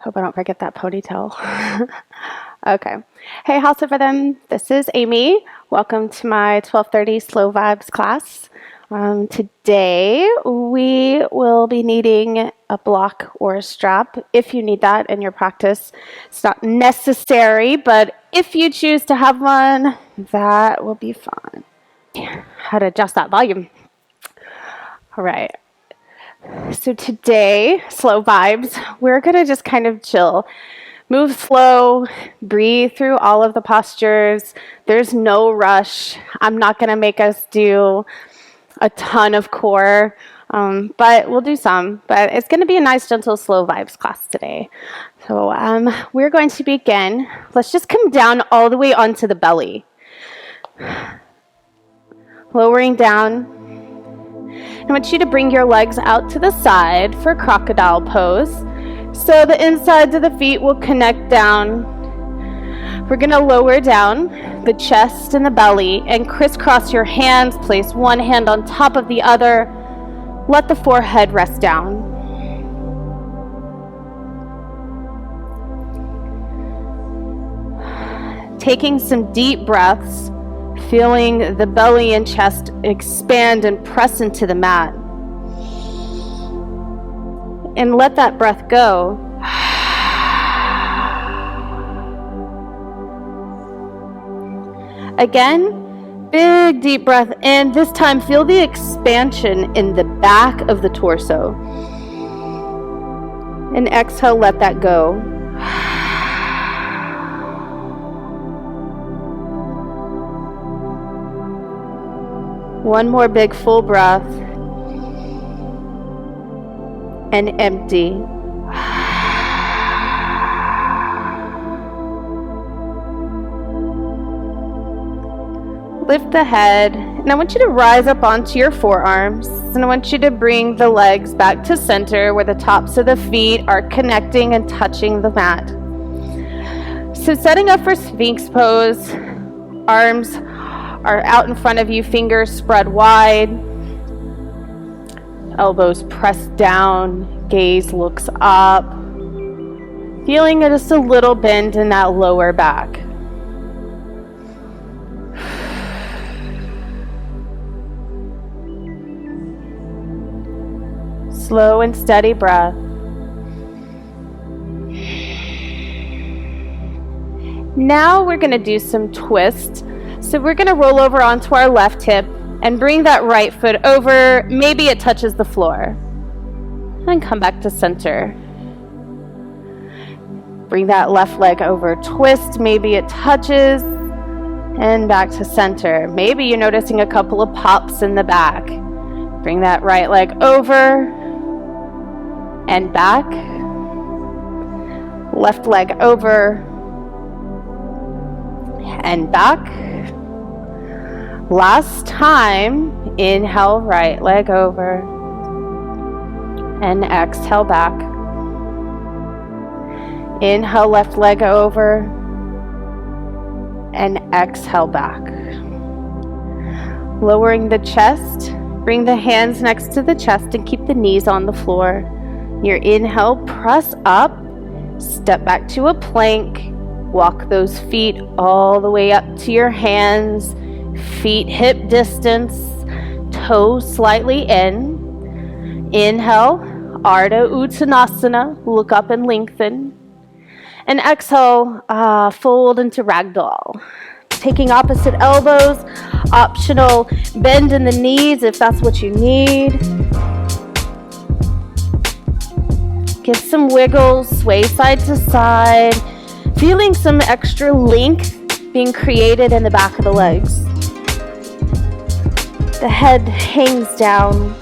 Hope I don't forget that ponytail. Okay. Hey, House of Rhythm. This is Amy. Welcome to my 12:30 Slow Vibes class. Today, we will be needing a block or a strap. If you need that in your practice, it's not necessary, but if you choose to have one, that will be fun. How to adjust that volume. All right. So today, slow vibes, we're going to just kind of chill. Move slow, breathe through all of the postures. There's no rush. I'm not going to make us do a ton of core, but we'll do some. But it's going to be a nice, gentle, slow vibes class today. So we're going to begin. Let's just come down all the way onto the belly. Lowering down. I want you to bring your legs out to the side for Crocodile Pose. So the insides of the feet will connect down. We're going to lower down the chest and the belly and crisscross your hands. Place one hand on top of the other. Let the forehead rest down. Taking some deep breaths. Feeling the belly and chest expand and press into the mat. And let that breath go. Again, big deep breath in. This time feel the expansion in the back of the torso. And exhale, let that go. One more big full breath. And empty. Lift the head. And I want you to rise up onto your forearms. And I want you to bring the legs back to center where the tops of the feet are connecting and touching the mat. So setting up for Spinks Pose. Arms are out in front of you, fingers spread wide, elbows pressed down, gaze looks up, feeling just a little bend in that lower back. Slow and steady breath. Now we're going to do some twists. So we're going to roll over onto our left hip and bring that right foot over. Maybe it touches the floor. And come back to center. Bring that left leg over. Twist. Maybe it touches. And back to center. Maybe you're noticing a couple of pops in the back. Bring that right leg over. And back. Left leg over. And back. Last time, inhale, right leg over, and exhale back. Inhale, left leg over, and exhale back. Lowering the chest, bring the hands next to the chest and keep the knees on the floor. Your inhale, press up, step back to a plank, walk those feet all the way up to your hands. Feet hip distance, toes slightly in. Inhale, Ardha Uttanasana, look up and lengthen. And exhale, fold into ragdoll. Taking opposite elbows, optional bend in the knees if that's what you need. Give some wiggles, sway side to side. Feeling some extra length being created in the back of the legs. The head hangs down.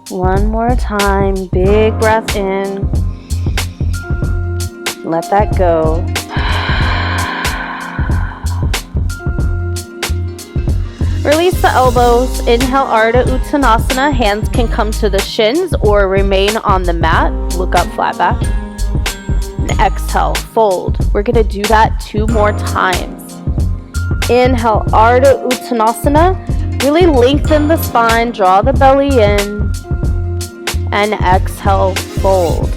One more time, big breath in. Let that go. Release the elbows. Inhale, Ardha Uttanasana. Hands can come to the shins or remain on the mat. Look up, flat back. And exhale, fold. We're going to do that 2 more times. Inhale, Ardha Uttanasana. Really lengthen the spine, draw the belly in. And exhale, fold.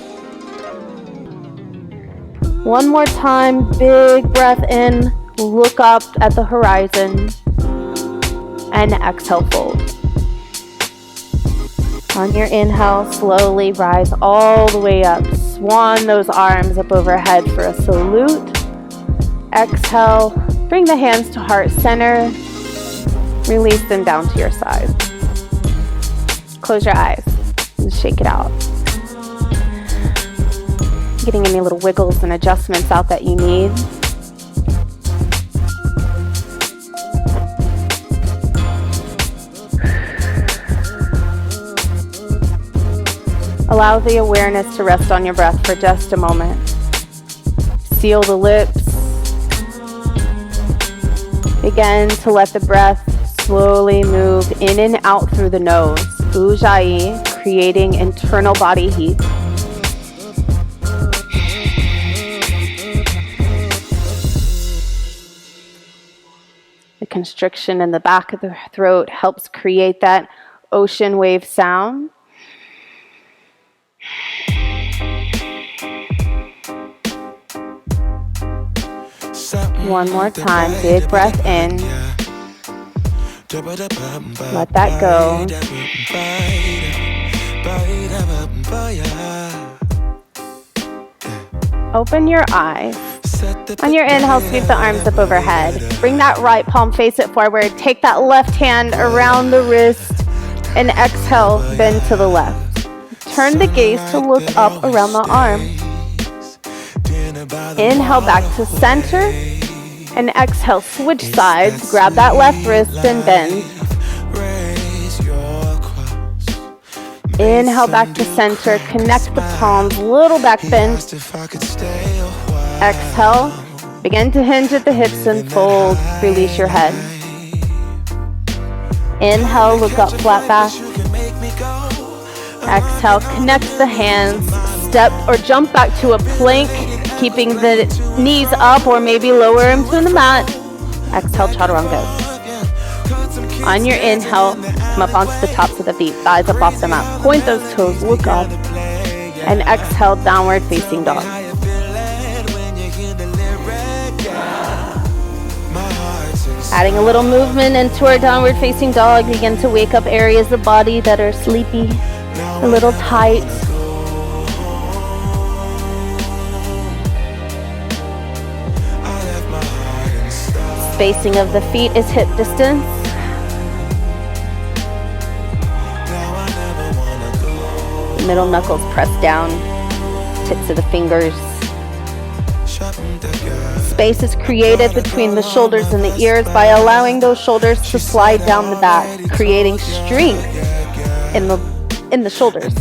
One more time, big breath in, look up at the horizon. And exhale, fold. On your inhale, slowly rise all the way up. Swan those arms up overhead for a salute. Exhale, bring the hands to heart center. Release them down to your sides. Close your eyes and shake it out. Getting any little wiggles and adjustments out that you need. Allow the awareness to rest on your breath for just a moment. Seal the lips. Begin to let the breath slowly move in and out through the nose. Ujjayi, creating internal body heat. The constriction in the back of the throat helps create that ocean wave sound. One more time, big breath in. Let that go. Open your eyes. On your inhale, sweep the arms up overhead. Bring that right palm, face it forward. Take that left hand around the wrist and exhale, bend to the left. Turn the gaze to look up around the arm. Inhale back to center and exhale, switch sides. Grab that left wrist and bend. Inhale back to center, connect the palms, little back bend. Exhale, begin to hinge at the hips and fold, release your head. Inhale, look up, flat back. Exhale, connect the hands, step or jump back to a plank, keeping the knees up or maybe lower them to the mat. Exhale, Chaturanga. On your inhale, come up onto the tops of the feet, thighs up off the mat. Point those toes, look up. And exhale, downward facing dog. Adding a little movement into our downward facing dog, begin to wake up areas of the body that are sleepy, a little tight. Spacing of the feet is hip distance. Middle knuckles pressed down, tips of the fingers. Space is created between the shoulders and the ears by allowing those shoulders to slide down the back, creating strength in the shoulders.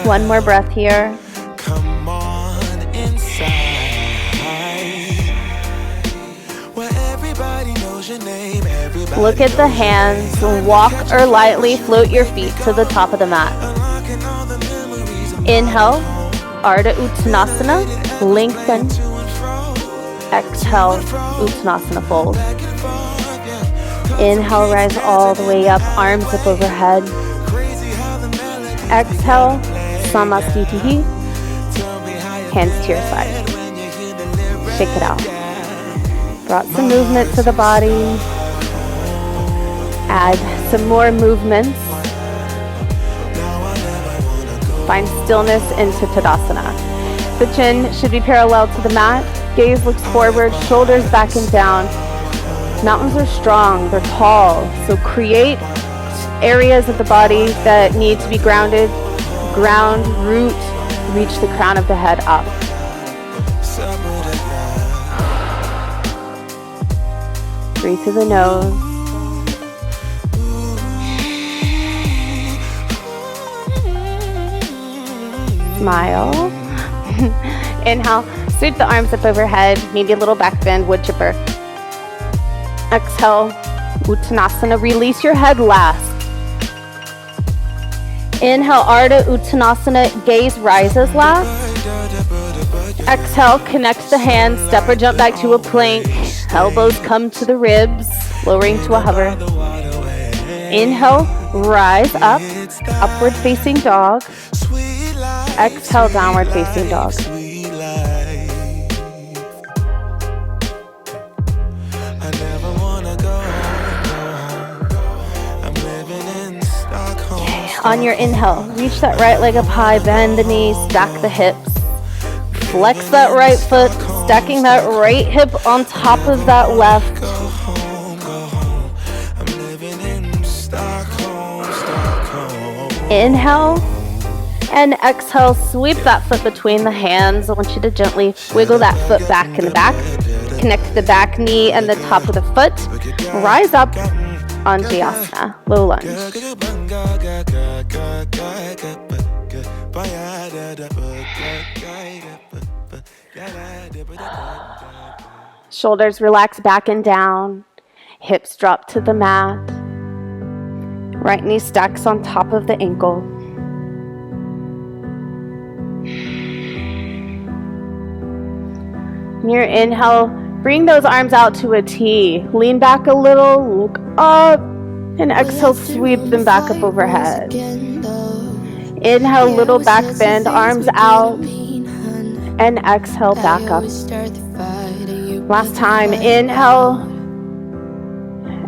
One more breath here. Come on inside. Look at the hands, walk or lightly float your feet to the top of the mat. Inhale, Ardha Uttanasana, lengthen. Exhale, Uttanasana fold. Inhale, rise all the way up, arms up overhead. Exhale, Namaste, hands to your side. Shake it out. Brought some movement to the body. Add some more movements. Find stillness into Tadasana. The chin should be parallel to the mat. Gaze looks forward, shoulders back and down. Mountains are strong, they're tall. So create areas of the body that need to be grounded. Ground, root, reach the crown of the head up. Breathe through the nose. Smile. Inhale, sweep the arms up overhead, maybe a little back bend, wood chipper. Exhale, Uttanasana, release your head last. Inhale, Ardha Uttanasana, gaze rises last. Exhale, connect the hands, step or jump back to a plank. Elbows come to the ribs, lowering to a hover. Inhale, rise up, upward facing dog. Exhale, downward facing dog. On your inhale, reach that right leg up high, bend the knees, stack the hips. Flex that right foot, stacking that right hip on top of that left. Inhale and exhale, sweep that foot between the hands. I want you to gently wiggle that foot back in the back. Connect the back knee and the top of the foot. Rise up on Shavasana, low lunge. Shoulders relax back and down. Hips drop to the mat. Right knee stacks on top of the ankle. Your inhale, bring those arms out to a T. Lean back a little, look up, and exhale, sweep them back up overhead. Inhale, little back bend, arms out, and exhale, back up. Last time, inhale,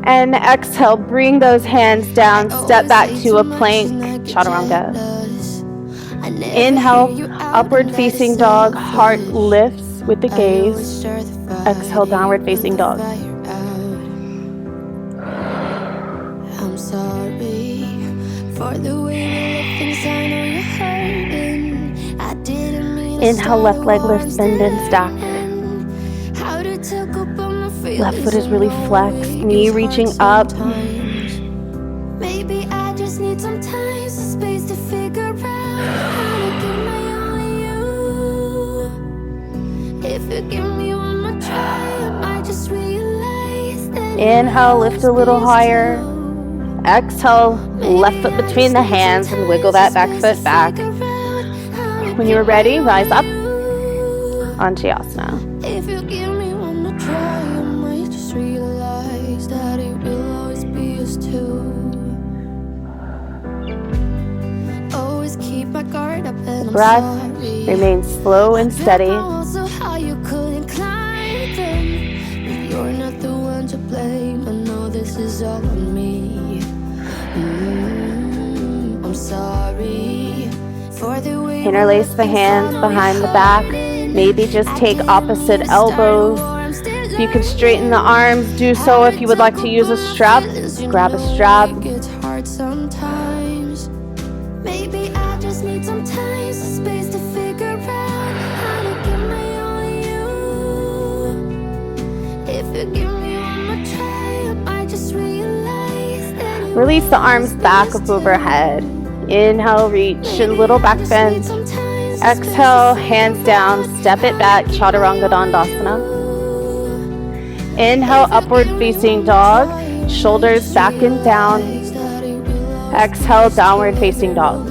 and exhale, bring those hands down, step back to a plank, Chaturanga. Inhale, upward facing dog, heart lifts with the gaze. Exhale, downward facing dog. I'm sorry for the way things I know you're hurting. I didn't mean to. Inhale, left leg lifts, bend and stack. Left foot is really flexed, knee reaching up. Maybe I just need some time, some space to figure out how to give my all to you. If you give me one more try, I might just realize that. Inhale, lift a little higher. Exhale, left foot between the hands and wiggle that back foot back. When you're ready, rise up on Shavasana. If you give me one more try, I might just realize that it will always be us two. Always keep my guard up and I'm Breath sorry. remains slow and steady. Also how you couldn't climb them. But you're not the one to blame. I know this is all on me. I'm sorry for the way. Interlace the hands behind the back. Maybe just take opposite elbows. If you can straighten the arms, do so. If you would like to use a strap, grab a strap. It's hard sometimes. Maybe I just need some time, some space to figure out how to give my all to you. If you give me one more try, I might just realize that. Release the arms back up overhead. Inhale, reach and little back bend. Exhale, hands down, step it back, Chaturanga Dandasana. Inhale, upward facing dog, shoulders back and down. Exhale, downward facing dog.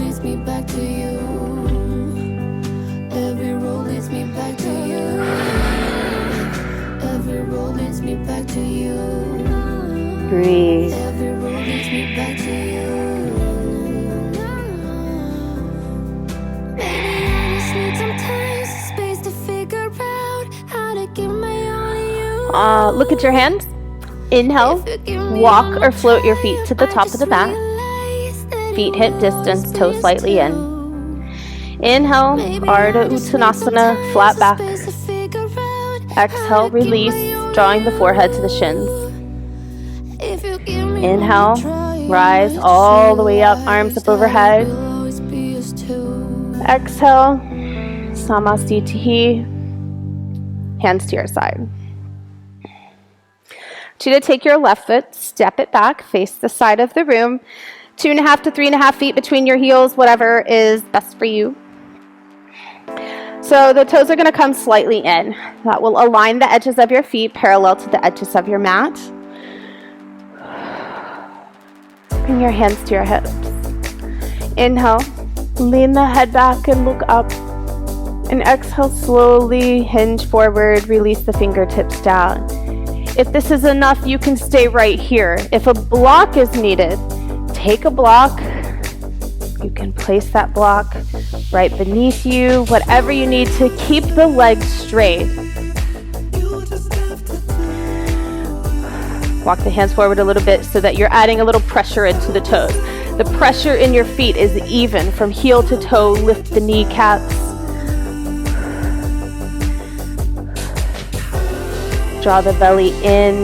Breathe. Look at your hands. Inhale, walk or float your feet to the top of the mat. Feet hip distance, toes slightly in. Inhale, Ardha Uttanasana, flat back. Exhale, release, drawing the forehead to the shins. Inhale, rise all the way up, arms up overhead. Exhale, Namaste, hands to your side. I want you to take your left foot, step it back, face the side of the room, 2.5 to 3.5 feet between your heels, whatever is best for you. So the toes are going to come slightly in. That will align the edges of your feet parallel to the edges of your mat. Bring your hands to your hips. Inhale, lean the head back and look up. And exhale, slowly hinge forward, release the fingertips down. If this is enough, you can stay right here. If a block is needed, take a block. You can place that block right beneath you, whatever you need to keep the legs straight. Walk the hands forward a little bit so that you're adding a little pressure into the toes. The pressure in your feet is even from heel to toe. Lift the kneecaps. Draw the belly in.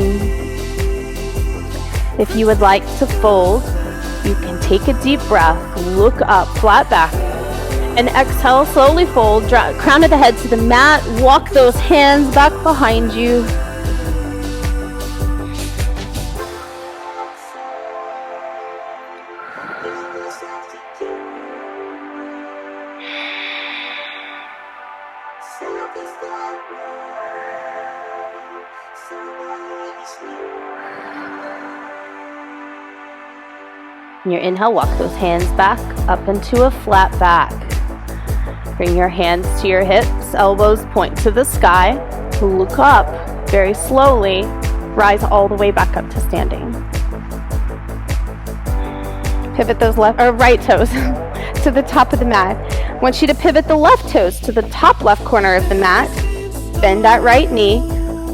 If you would like to fold, you can take a deep breath, look up, flat back, and exhale, slowly fold, crown of the head to the mat, walk those hands back behind you. On your inhale, walk those hands back up into a flat back. Bring your hands to your hips, elbows point to the sky. Look up very slowly. Rise all the way back up to standing. Pivot those left or right toes to the top of the mat. I want you to pivot the left toes to the top left corner of the mat. Bend that right knee.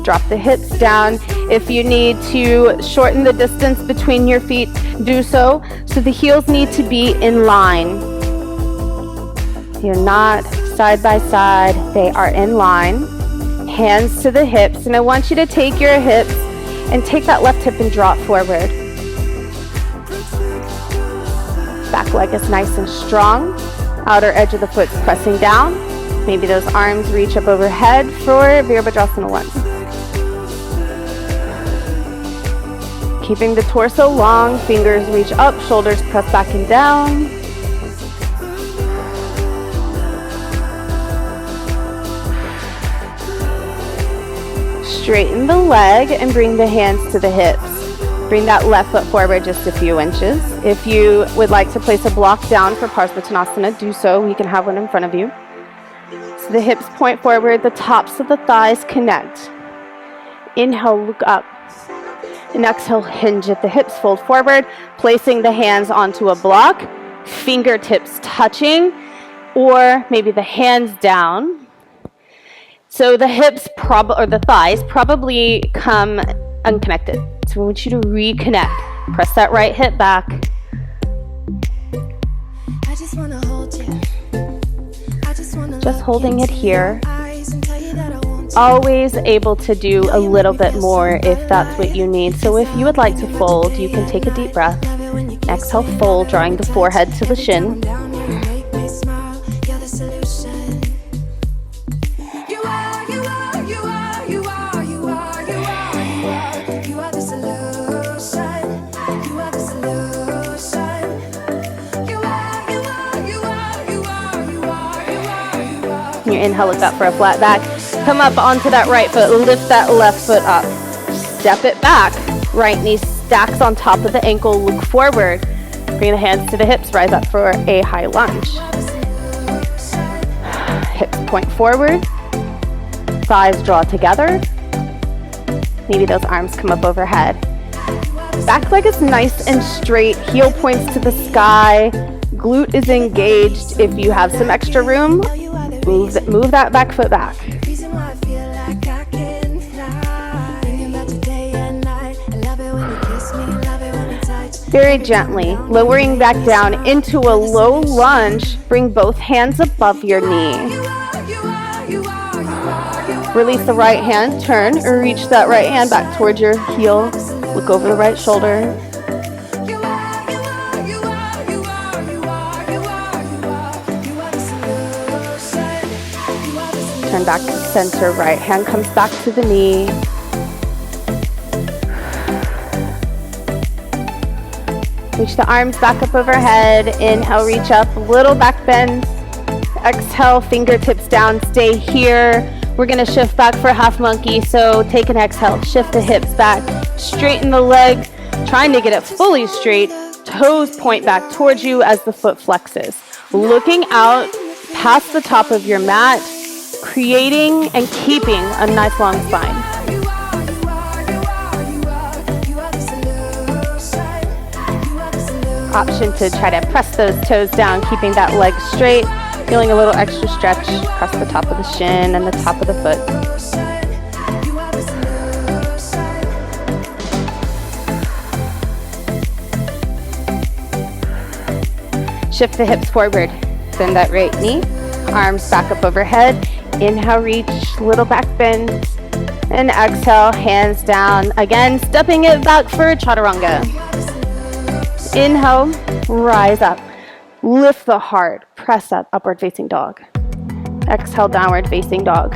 Drop the hips down. If you need to shorten the distance between your feet, do so. So the heels need to be in line. You're not side by side. They are in line. Hands to the hips. And I want you to take your hips and take that left hip and draw it forward. Back leg is nice and strong. Outer edge of the foot's pressing down. Maybe those arms reach up overhead for Virabhadrasana 1. Keeping the torso long, fingers reach up, shoulders press back and down. Straighten the leg and bring the hands to the hips. Bring that left foot forward just a few inches. If you would like to place a block down for Parsvattanasana, do so. You can have one in front of you. So the hips point forward, the tops of the thighs connect. Inhale, look up. And exhale, hinge at the hips, fold forward, placing the hands onto a block, fingertips touching, or maybe the hands down. So the hips or the thighs probably come unconnected. So I want you to reconnect. Press that right hip back. I just wanna hold you. Just holding it here. Always able to do a little bit more if that's what you need. So if you would like to fold, you can take a deep breath. Exhale, fold, drawing the forehead to the shin. Your inhale, look up for a flat back. Come up onto that right foot, lift that left foot up. Step it back. Right knee stacks on top of the ankle, look forward. Bring the hands to the hips, rise up for a high lunge. Hips point forward. Thighs draw together. Maybe those arms come up overhead. Back leg is nice and straight. Heel points to the sky. Glute is engaged. If you have some extra room, move that back foot back. Very gently, lowering back down into a low lunge. Bring both hands above your knee. Release the right hand, turn, or reach that right hand back towards your heel. Look over the right shoulder. Turn back to center, right hand comes back to the knee. Reach the arms back up overhead. Inhale, reach up, little back bend. Exhale, fingertips down, stay here. We're gonna shift back for half monkey, so take an exhale, shift the hips back, straighten the leg, trying to get it fully straight. toes point back towards you as the foot flexes. Looking out past the top of your mat, creating and keeping a nice long spine. Option to try to press those toes down, keeping that leg straight, feeling a little extra stretch across the top of the shin and the top of the foot. Shift the hips forward, bend that right knee, arms back up overhead. Inhale, reach, little back bend, and exhale, hands down. Again, stepping it back for Chaturanga. Inhale, rise up, lift the heart, press up, upward facing dog. Exhale, downward facing dog.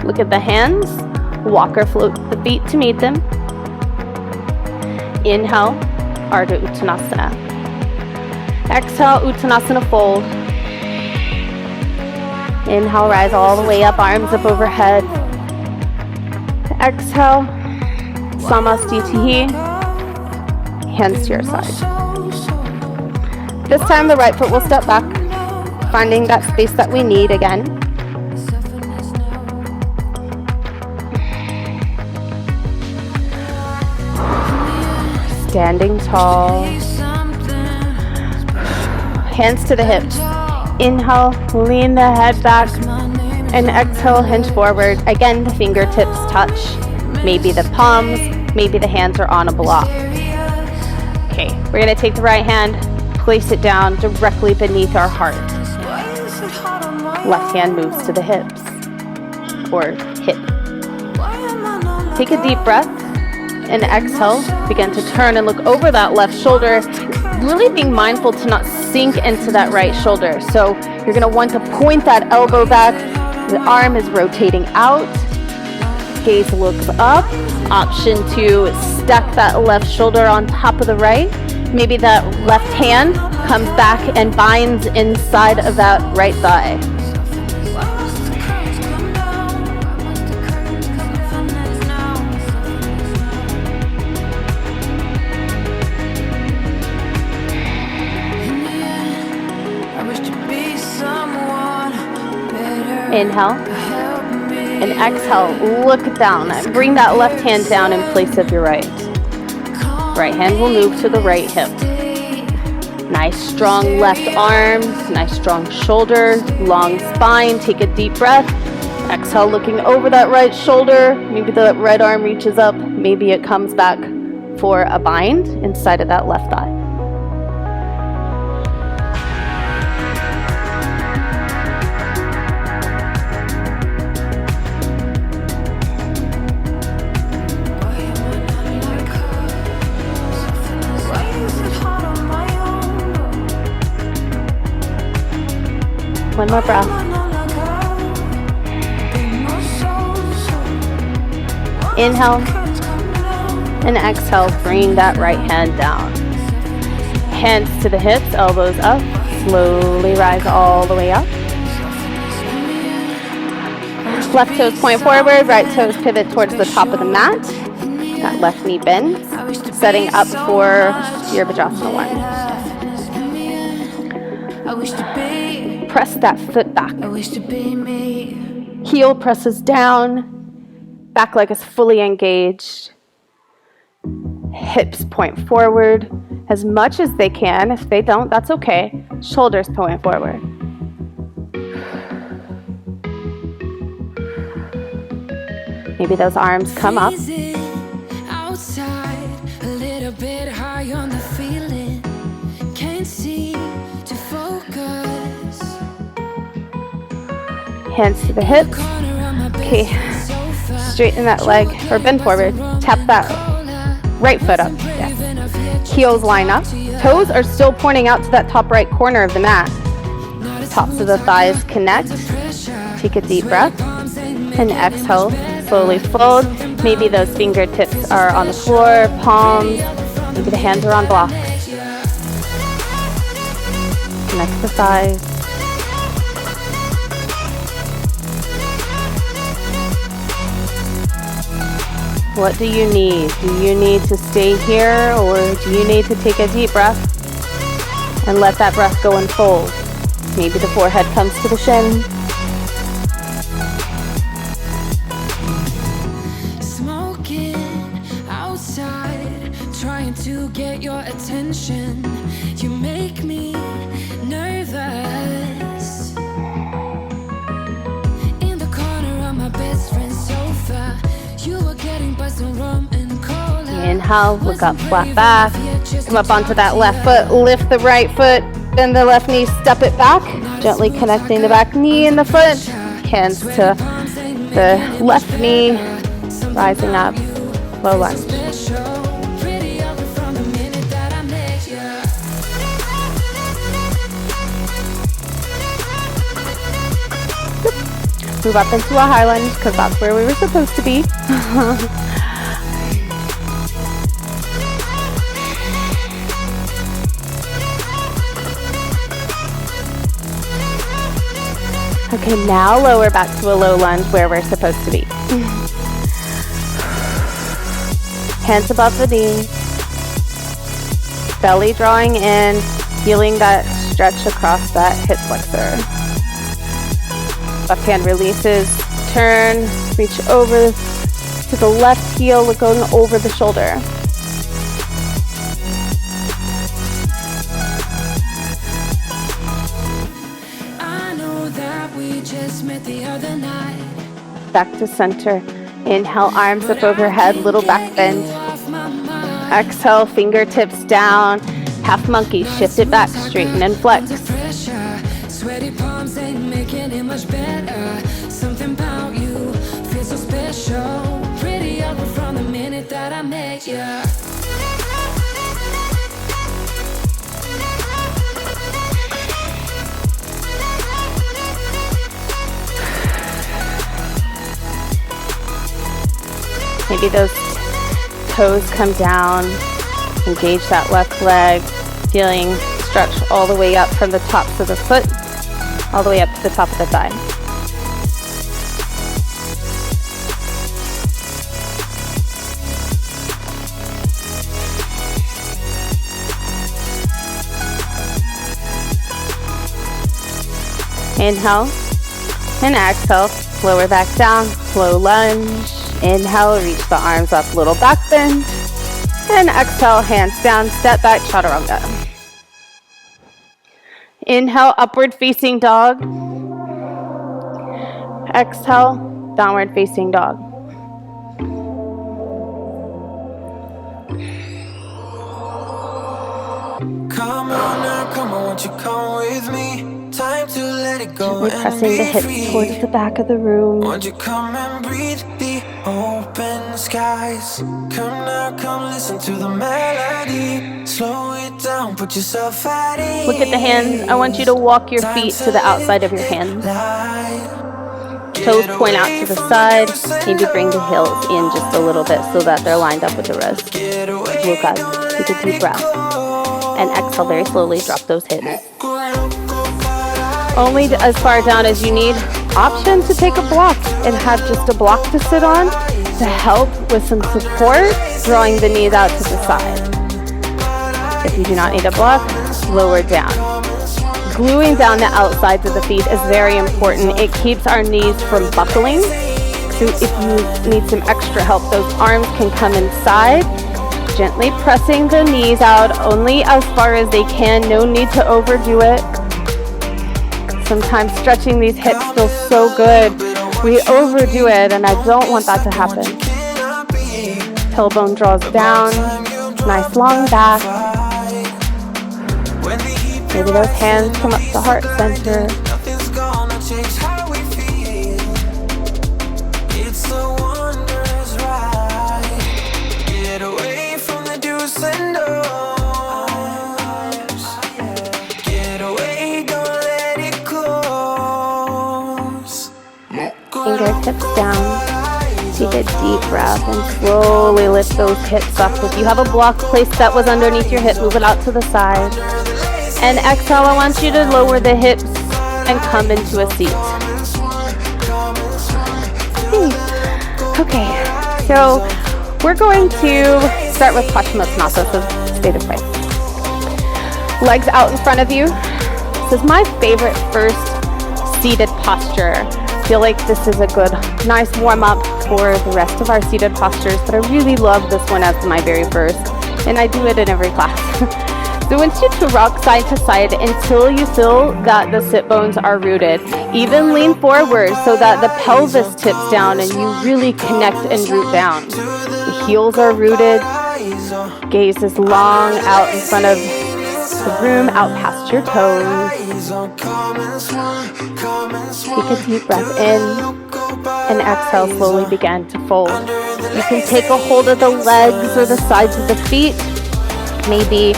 Look at the hands, walk or float the feet to meet them. Inhale, Ardha Uttanasana. Exhale, Uttanasana fold. Inhale, rise all the way up, arms up overhead. Exhale, Samastitihi, hands to your side. This time the right foot will step back, finding that space that we need again. Standing tall. Hands to the hips. Inhale, lean the head back. And exhale, hinge forward. Again, the fingertips touch. Maybe the palms, maybe the hands are on a block. Okay, we're gonna take the right hand, place it down directly beneath our heart. Left hand moves to the hips or hip. Take a deep breath and exhale. Begin to turn and look over that left shoulder, really being mindful to not sink into that right shoulder. So you're gonna want to point that elbow back. The arm is rotating out. Gaze looks up. Option to stack that left shoulder on top of the right. Maybe that left hand comes back and binds inside of that right thigh. Inhale and exhale, look down. Bring that left hand down in place of your right. Right hand will move to the right hip. Nice strong left arms, nice strong shoulder, long spine. Take a deep breath. Exhale, looking over that right shoulder. Maybe the right arm reaches up. Maybe it comes back for a bind inside of that left thigh. One more breath. Inhale and exhale, bring that right hand down. Hands to the hips, elbows up. Slowly rise all the way up. Left toes point forward, right toes pivot towards the top of the mat. That left knee bends, setting up for your Vajrasana 1. Press that foot back. Heel presses down. Back leg is fully engaged. Hips point forward as much as they can. If they don't, that's okay. Shoulders point forward. Maybe those arms come up. Outside, a little bit high on the feeling. Can't seem to focus. Hands to the hips. Okay, straighten that leg or bend forward. Tap that right foot up. Yes. Heels line up. Toes are still pointing out to that top right corner of the mat. Tops of the thighs connect. Take a deep breath and exhale. Slowly fold. Maybe those fingertips are on the floor, palms. Maybe the hands are on blocks. Connect the thighs. What do you need? Do you need to stay here, or do you need to take a deep breath and let that breath go and fold? Maybe the forehead comes to the shin. Smoking outside, trying to get your attention. You make me nervous. In the corner of my best friend's sofa, you were getting buzzed on rum and cola. Inhale, look up, flat back. Come up onto that left foot, lift the right foot, bend the left knee, step it back. Gently connecting the back knee and the foot. Hands to the left knee, rising up, low lunge. Move up into a high lunge, because that's where we were supposed to be. Okay, now lower back to a low lunge where we're supposed to be. Hands above the knee. Belly drawing in, feeling that stretch across that hip flexor. Left hand releases, turn, reach over to the left heel, going over the shoulder. I know that we just met the other night. Back to center. Inhale, arms up overhead, little back bend. Exhale, fingertips down. Half monkey, shift it back, straighten and flex. Sweaty palms ain't making it much better. Something about you feels so special. Prettier from the minute that I met you. Maybe those toes come down. Engage that left leg. Feeling stretch all the way up from the tops of the foot, all the way up to the top of the thigh. Inhale and exhale, lower back down, low lunge. Inhale, reach the arms up, little back bend. And exhale, hands down, step back, Chaturanga. Inhale, upward facing dog. Exhale, downward facing dog. Come on now, come on, won't you come with me? Time to let it go. Gently pressing the hips towards the back of the room. Won't you come and breathe the open skies? Come now, come listen to the melody. Slow it down, put yourself at ease. Look at the hands. I want you to walk your feet to the outside of your hands. Toes point out to the side. Maybe bring the heels in just a little bit so that they're lined up with the wrist. Look up. Take a deep breath. And exhale very slowly. Drop those hips. Only as far down as you need. Option to take a block and have just a block to sit on to help with some support, drawing the knees out to the side. If you do not need a block, lower down. Gluing down the outsides of the feet is very important. It keeps our knees from buckling. So if you need some extra help, those arms can come inside. Gently pressing the knees out only as far as they can. No need to overdo it. Sometimes stretching these hips feels so good. We overdo it, and I don't want that to happen. Tailbone draws down. Nice long back. Maybe those hands come up to heart center. Fingertips down. Take a deep breath and slowly lift those hips up. If you have a block placed that was underneath your hip, move it out to the side. And exhale, I want you to lower the hips and come into a seat. Okay, so We're going to start with Paschimottanasana, so stay this way. Legs out in front of you. This is my favorite first seated posture. I feel like this is a good, nice warm-up for the rest of our seated postures, but I really love this one as my very first, and I do it in every class. So I want you to rock side to side until you feel that the sit bones are rooted. Even lean forward so that the pelvis tips down and you really connect and root down. The heels are rooted. Gaze is long out in front of the room, out past your toes. Take a deep breath in and exhale, slowly begin to fold. You can take a hold of the legs or the sides of the feet. Maybe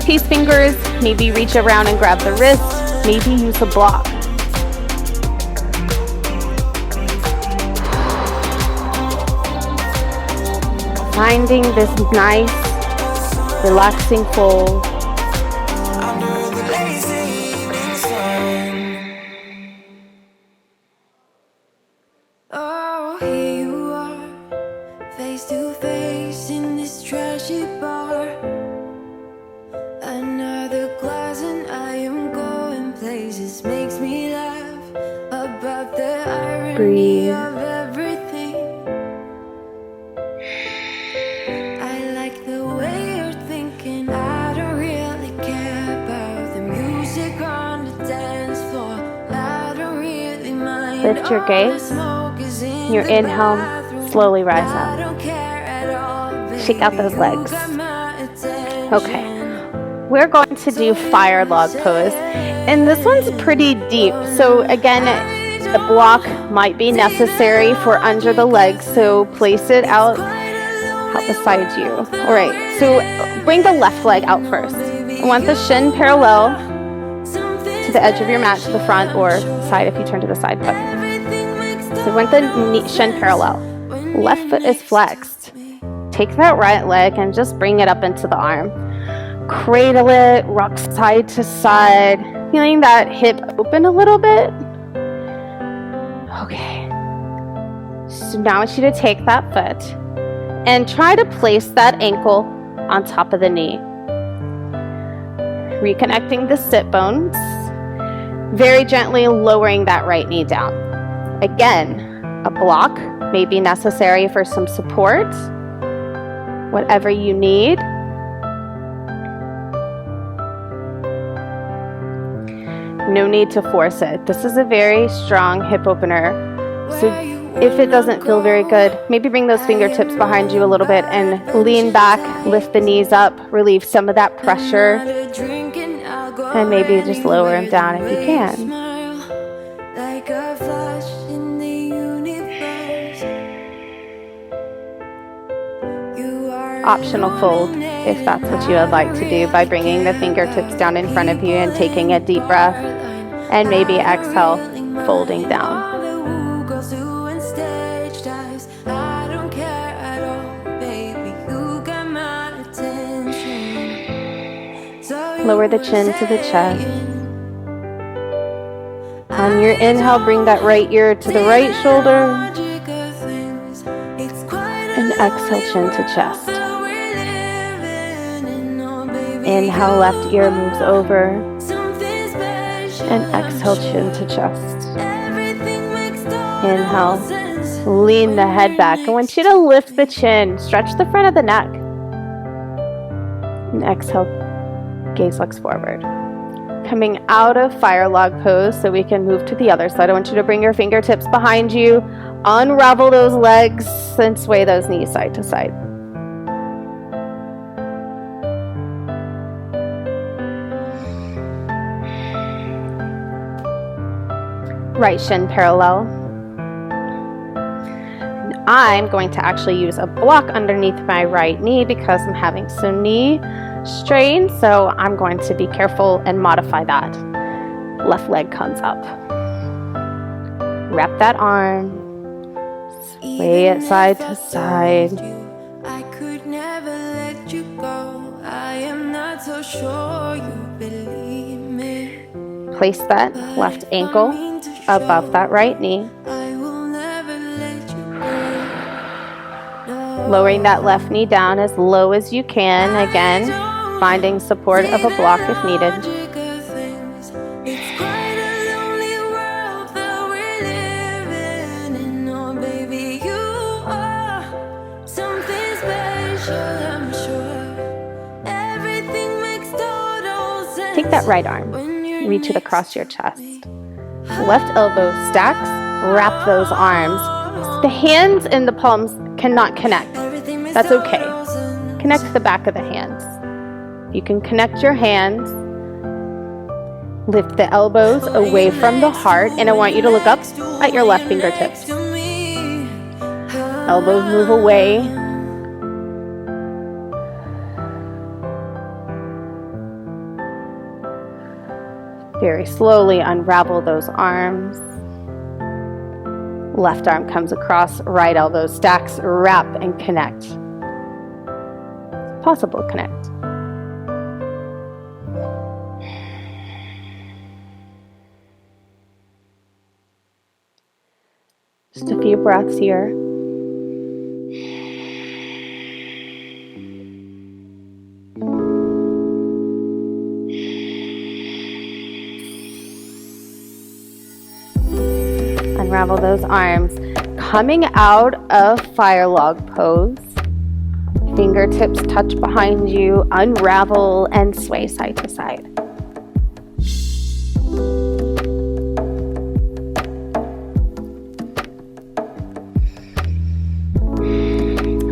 peace fingers, maybe reach around and grab the wrist, maybe use a block. Finding this nice, relaxing fold. Oh, here you are, face to face in this trashy bar. Another glass and I am going places. Makes me laugh about the irony of everything. I like the way you're thinking. I don't really care about the music on the dance floor. I don't really mind. Lift your gaze. Your inhale, slowly rise up. Shake out those legs. Okay. We're going to do fire log pose, and this one's pretty deep. So again, the block might be necessary for under the legs, so place it out beside you. All right, so bring the left leg out first. I want the shin parallel to the edge of your mat, to the front or side if you turn to the side foot. So I want the shin parallel. Left foot is flexed. Take that right leg and just bring it up into the arm. Cradle it, rock side to side, feeling that hip open a little bit. Okay. So now I want you to take that foot and try to place that ankle on top of the knee. Reconnecting the sit bones. Very gently lowering that right knee down. Again, a block may be necessary for some support. Whatever you need. No need to force it. This is a very strong hip opener. So if it doesn't feel very good, maybe bring those fingertips behind you a little bit and lean back, lift the knees up, relieve some of that pressure, and maybe just lower them down if you can. Optional fold if that's what you would like to do by bringing the fingertips down in front of you and taking a deep breath, and maybe exhale, folding down. Lower the chin to the chest. On your inhale, bring that right ear to the right shoulder, and exhale, chin to chest. Inhale, left ear moves over, and exhale, chin to chest. Inhale, lean the head back. I want you to lift the chin, stretch the front of the neck. And exhale, gaze looks forward. Coming out of fire log pose so we can move to the other side. I want you to bring your fingertips behind you, unravel those legs, and sway those knees side to side. Right shin parallel. And I'm going to actually use a block underneath my right knee because I'm having some knee strain, so I'm going to be careful and modify that. Left leg comes up. Wrap that arm. Sway it side to side. I could never let you go. I am not so sure you believe me. Place that left ankle above that right knee. Lowering that left knee down as low as you can. Again, finding support of a block if needed. Take that right arm, reach it across your chest. Left elbow stacks, wrap those arms. The hands and the palms cannot connect. That's okay. Connect the back of the hands. You can connect your hands. Lift the elbows away from the heart, and I want you to look up at your left fingertips. Elbows move away. Very slowly unravel those arms. Left arm comes across, right elbow stacks, wrap and connect. Possible connect. Just a few breaths here. Unravel those arms. Coming out of fire log pose. Fingertips touch behind you. Unravel and sway side to side.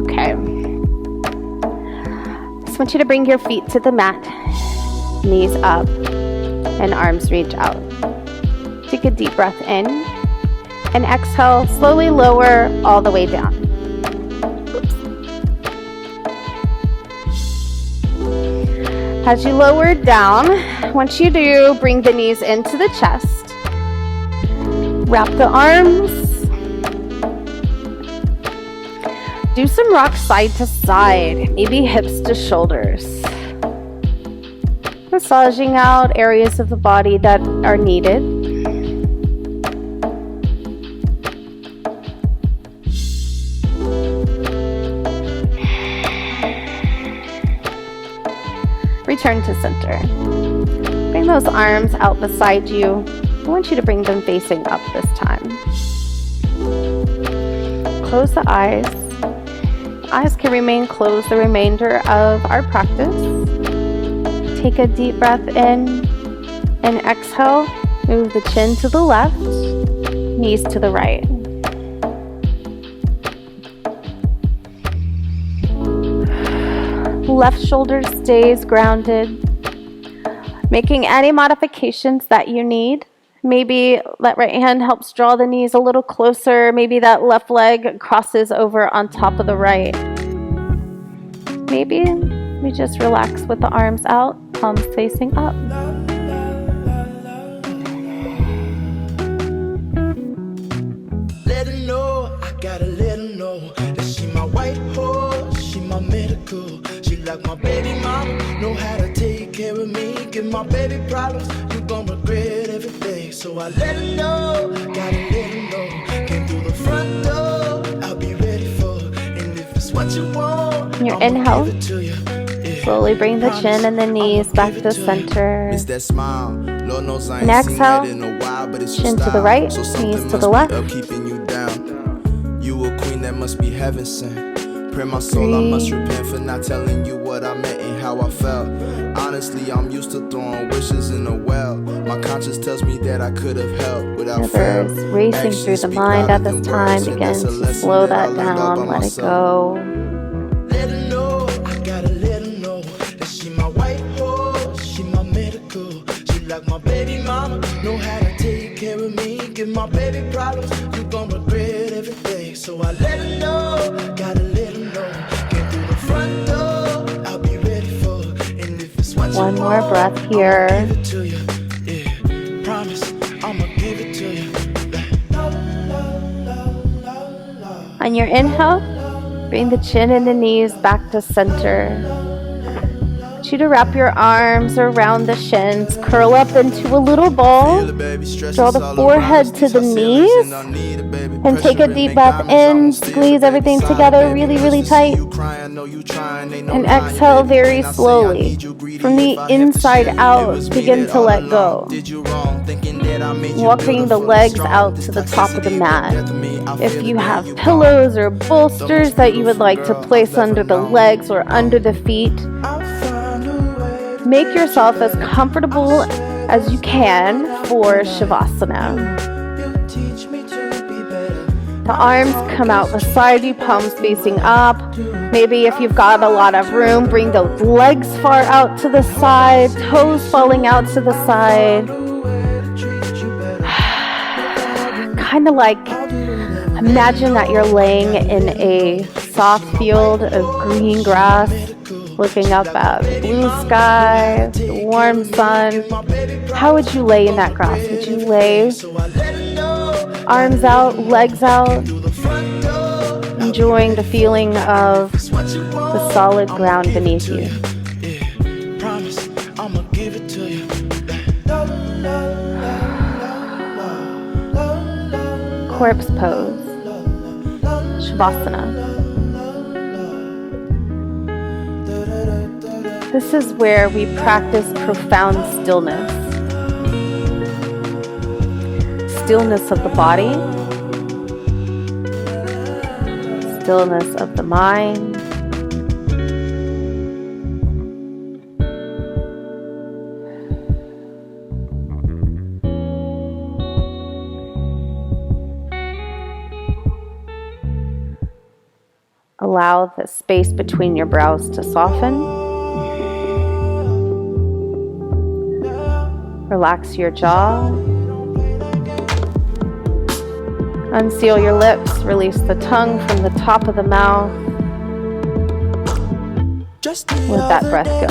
Okay. Just want you to bring your feet to the mat. Knees up and arms reach out. Take a deep breath in. And exhale, slowly lower all the way down. Oops. As you lower down, once you do, bring the knees into the chest. Wrap the arms. Do some rocks side to side, maybe hips to shoulders. Massaging out areas of the body that are needed. Return to center. Bring those arms out beside you. I want you to bring them facing up this time. Close the eyes. Eyes can remain closed the remainder of our practice. Take a deep breath in and exhale. Move the chin to the left, knees to the right. Left shoulder stays grounded. Making any modifications that you need. Maybe that right hand helps draw the knees a little closer. Maybe that left leg crosses over on top of the right. Maybe we just relax with the arms out, palms facing up. Let her know, I gotta let her know that she my white horse, she my medical. She like my baby mama, know how to take care of me. Give my baby problems, you gon' regret every day. So I let her know, gotta let her know. Came through the front door, I'll be ready for her. And if it's what you want, Your inhale. Slowly bring the chin and the knees back to center. And exhale, chin to the right, knees to the left. You a queen that must be heaven sent. Pray my soul, I must repent for not telling you what I meant and how I felt. Honestly, I'm used to throwing wishes in a well. My conscience tells me that I could have helped without fail. Rivers racing through the mind at this time. Begin to slow that down, let it go. Let her know, I gotta let her know that she my white horse, she my medical. She like my baby mama, know how to take care of me. Give my baby problems, you gon' regret every day. So I let her know, gotta let her know. Get through the front door, I'll be ready for her. And if it's what One you more want, breath here. I'ma give it to you. Yeah, promise, I'ma give it to you. On your inhale, bring the chin and the knees back to center. I want you to wrap your arms around the shins, curl up into a little ball, draw the forehead to the knees, And take a deep breath in, squeeze everything together really, really tight. And exhale very slowly. From the inside out, begin to let go. Walking the legs out to the top of the mat. If you have pillows or bolsters that you would like to place under the legs or under the feet, make yourself as comfortable as you can for Shavasana. The arms come out beside you, palms facing up. Maybe if you've got a lot of room, bring the legs far out to the side, toes falling out to the side. Kind of like, imagine that you're laying in a soft field of green grass, looking up at the blue sky, the warm sun. How would you lay in that grass? Would you lay arms out, legs out, enjoying the feeling of the solid ground beneath you? Corpse pose, Shavasana. This is where we practice profound stillness. Stillness of the body, stillness of the mind, allow the space between your brows to soften. Relax your jaw. Unseal your lips, release the tongue from the top of the mouth. Let that breath go.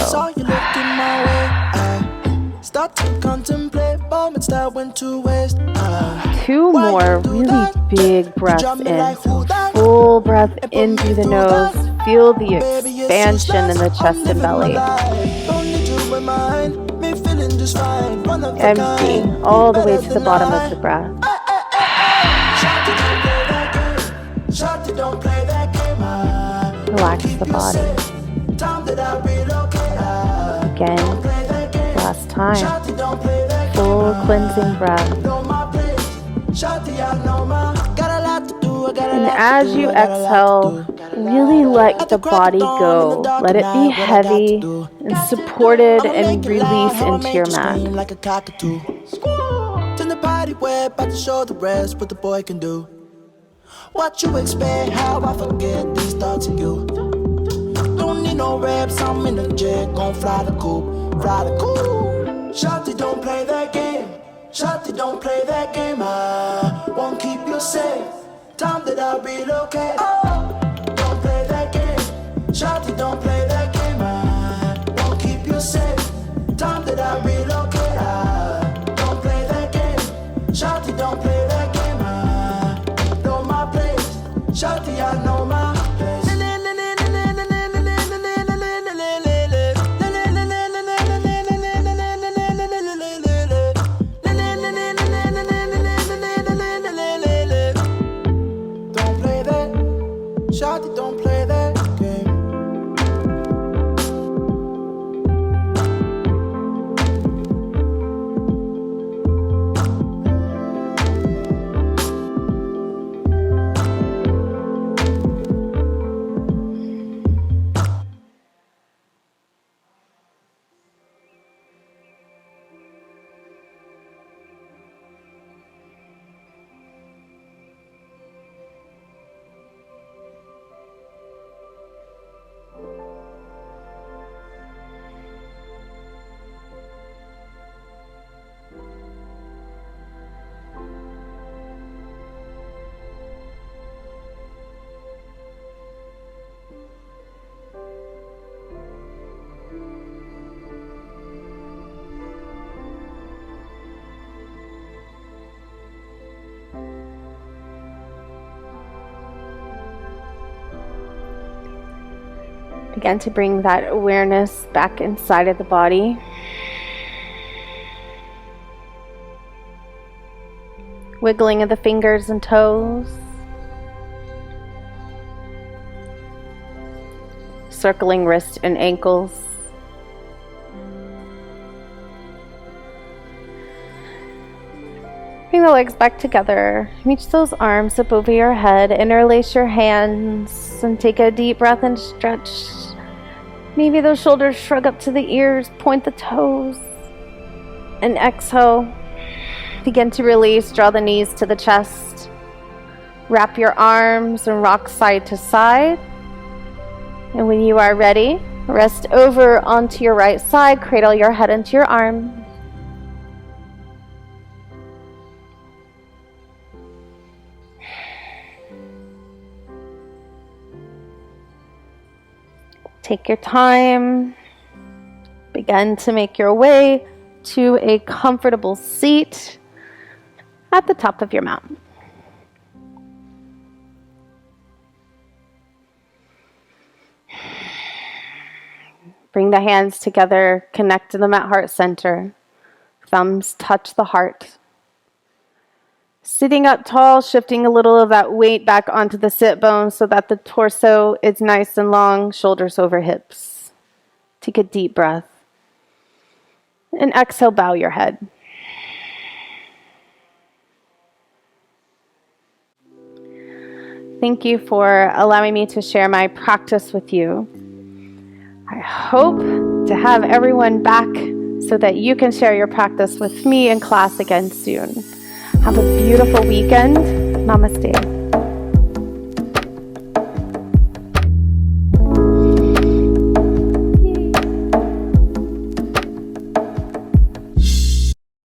Two more really big breaths in. So full breath in through the nose. Feel the expansion in the chest and belly. Empty all the way to the bottom of the breath. Relax the body. Again, last time. Full cleansing breath. And as you exhale, really let the body go. Let it be heavy and supported and release into your mat. Turn the body wet, about to show the rest what the boy can do. What you expect, how I forget these thoughts of you. Don't need no reps, I'm in the jet, gon' fly the coop, fly the coop. Shawty, don't play that game. Shawty, don't play that game. I won't keep you safe. Time that I'll relocate. Oh, don't play that game. Shawty, don't play that game. I won't keep you safe. Time that I'll relocate. Don't play that game. Shawty, don't play that game. I know my place. Shawty, I know my place. Shawty, don't play that game. Begin to bring that awareness back inside of the body. Wiggling of the fingers and toes. circling wrists and ankles. Bring the legs back together. Reach those arms up over your head. Interlace your hands and take a deep breath and stretch. Maybe those shoulders shrug up to the ears. Point the toes. And exhale. Begin to release. Draw the knees to the chest. Wrap your arms and rock side to side. And when you are ready, rest over onto your right side. Cradle your head into your arms. Take your time. Begin to make your way to a comfortable seat at the top of your mat. Bring the hands together, connect to the mat heart center. Thumbs touch the heart. Sitting up tall, shifting a little of that weight back onto the sit bones so that the torso is nice and long, shoulders over hips. Take a deep breath. And exhale, bow your head. Thank you for allowing me to share my practice with you. I hope to have everyone back so that you can share your practice with me in class again soon. Have a beautiful weekend. Namaste.